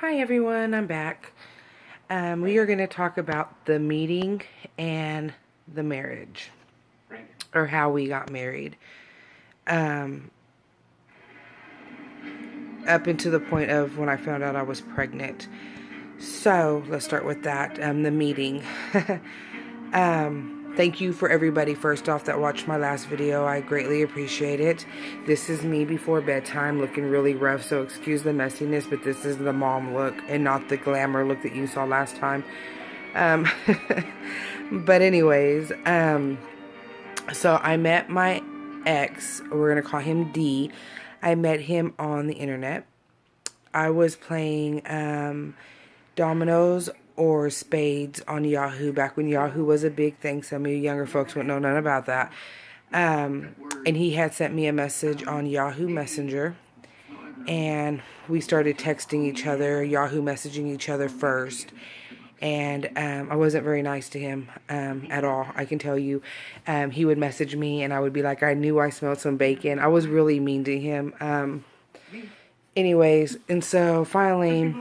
Hi everyone, I'm back. We are going to talk about the meeting and the marriage, or how we got married. Um, Up until the point of when I found out I was pregnant. So let's start with that. The meeting. Thank you for everybody, first off, that watched my last video. I greatly appreciate it. This is me before bedtime, looking really rough, so excuse the messiness, but this is the mom look and not the glamour look that you saw last time. Um, but anyways, so I met my ex, we're going to call him D. I met him on the internet. I was playing dominoes or spades on Yahoo back when Yahoo was a big thing. Some of you younger folks wouldn't know none about that. And he had sent me a message on Yahoo Messenger, and we started texting each other, Yahoo messaging each other first. And I wasn't very nice to him at all, I can tell you. He would message me and I would be like, I knew I smelled some bacon. I was really mean to him. Anyways, and so finally,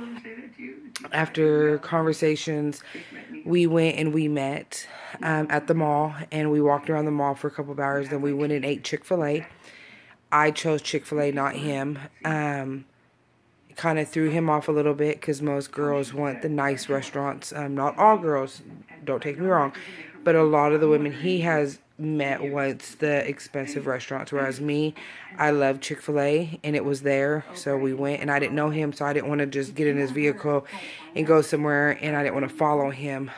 after conversations, we went and we met at the mall, and we walked around the mall for a couple of hours. Then we went and ate Chick-fil-A. I chose Chick-fil-A, not him. Kind of threw him off a little bit because most girls want the nice restaurants. Not all girls, don't take me wrong, but a lot of the women he has met wants the expensive restaurants, whereas me, I love Chick-fil-A, and it was there, so we went, and I didn't know him, so I didn't want to just get in his vehicle and go somewhere, and I didn't want to follow him.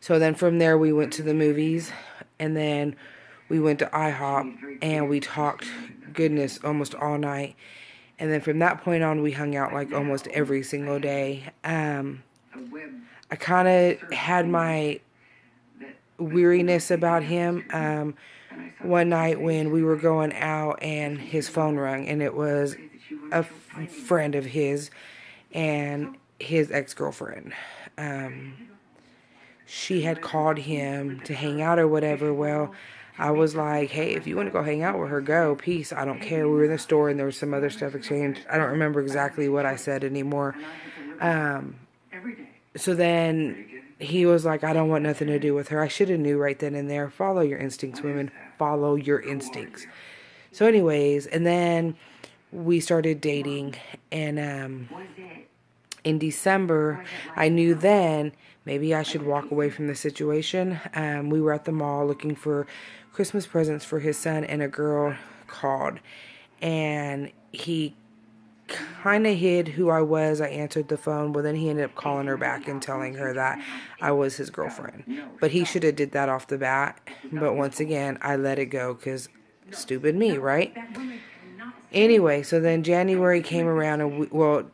So then from there we went to the movies, and then we went to IHOP, and we talked, goodness, almost all night. And then from that point on, we hung out like almost every single day. I kind of had my weariness about him. One night when we were going out and his phone rang, and it was a friend of his and his ex-girlfriend. She had called him to hang out or whatever. Well, I was like, hey, if you want to go hang out with her, go. Peace. I don't care. We were in the store and there was some other stuff exchanged. I don't remember exactly what I said anymore. So then he was like, I don't want nothing to do with her. I should have knew right then and there. Follow your instincts, women. Follow your instincts. So anyways, and then we started dating. And in December, I knew then maybe I should walk away from the situation. We were at the mall looking for Christmas presents for his son, and a girl called, and he kind of hid who I was. I answered the phone, but then he ended up calling her back and telling her that I was his girlfriend. But he should have did that off the bat. But once again, I let it go because stupid me, right? Anyway, so then January came around, and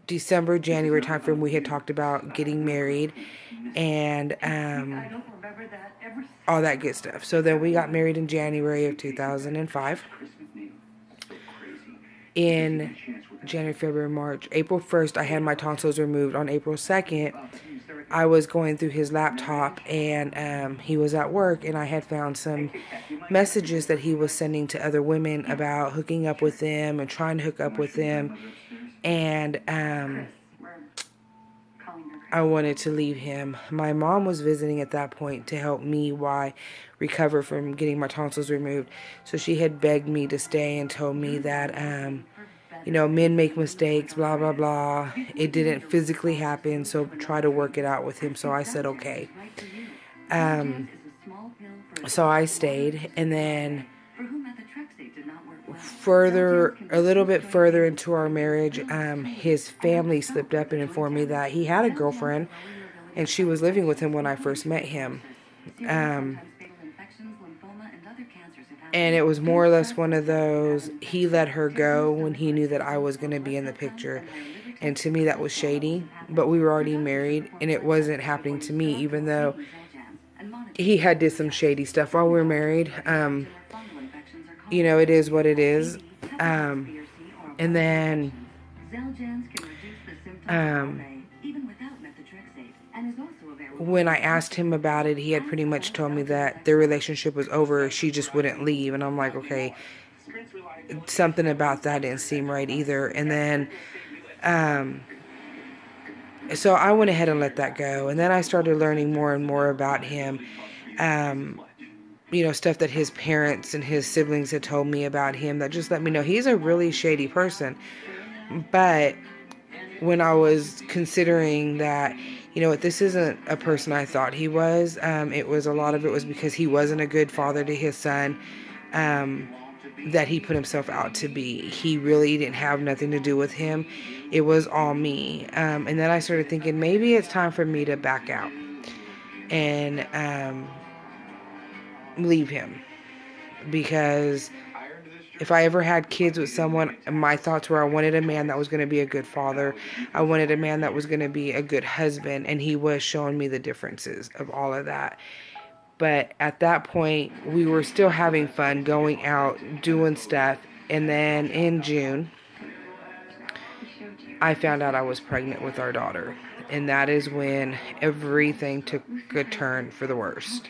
December, January timeframe, we had talked about getting married and all that good stuff. So then we got married in January of 2005. In January, February, March, April 1st, I had my tonsils removed. On April 2nd, I was going through his laptop, and he was at work, and I had found some messages that he was sending to other women about hooking up with them and trying to hook up with them. And I wanted to leave him. My mom was visiting at that point to help me recover from getting my tonsils removed. So she had begged me to stay and told me that, men make mistakes, blah, blah, blah. It didn't physically happen, so try to work it out with him. So I said, okay. So I stayed, and then a little bit further into our marriage, his family slipped up and informed me that he had a girlfriend, and she was living with him when I first met him. And it was more or less one of those, he let her go when he knew that I was going to be in the picture. And to me, that was shady. But we were already married, and it wasn't happening to me, even though he had did some shady stuff while we were married. It is what it is. And then when I asked him about it, he had pretty much told me that their relationship was over. She just wouldn't leave. And I'm like, okay, something about that didn't seem right either. And then So I went ahead and let that go. And then I started learning more and more about him. Stuff that his parents and his siblings had told me about him that just let me know he's a really shady person. But when I was considering that, this isn't a person I thought he was, it was a lot of it was because he wasn't a good father to his son, that he put himself out to be. He really didn't have nothing to do with him. It was all me. And then I started thinking maybe it's time for me to back out and leave him, because if I ever had kids with someone, my thoughts were I wanted a man that was going to be a good father. I wanted a man that was going to be a good husband, and he was showing me the differences of all of that. But at that point, we were still having fun, going out, doing stuff, and then in June, I found out I was pregnant with our daughter, and that is when everything took a turn for the worst.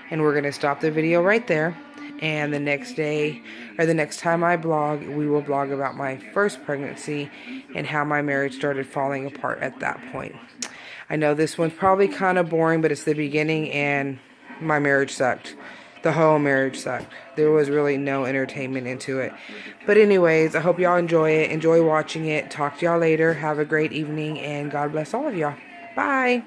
And we're going to stop the video right there. And the next day, or the next time I blog, we will blog about my first pregnancy and how my marriage started falling apart at that point. I know this one's probably kind of boring, but it's the beginning, and my marriage sucked. The whole marriage sucked. There was really no entertainment into it. But anyways, I hope y'all enjoy it. Enjoy watching it. Talk to y'all later. Have a great evening, and God bless all of y'all. Bye.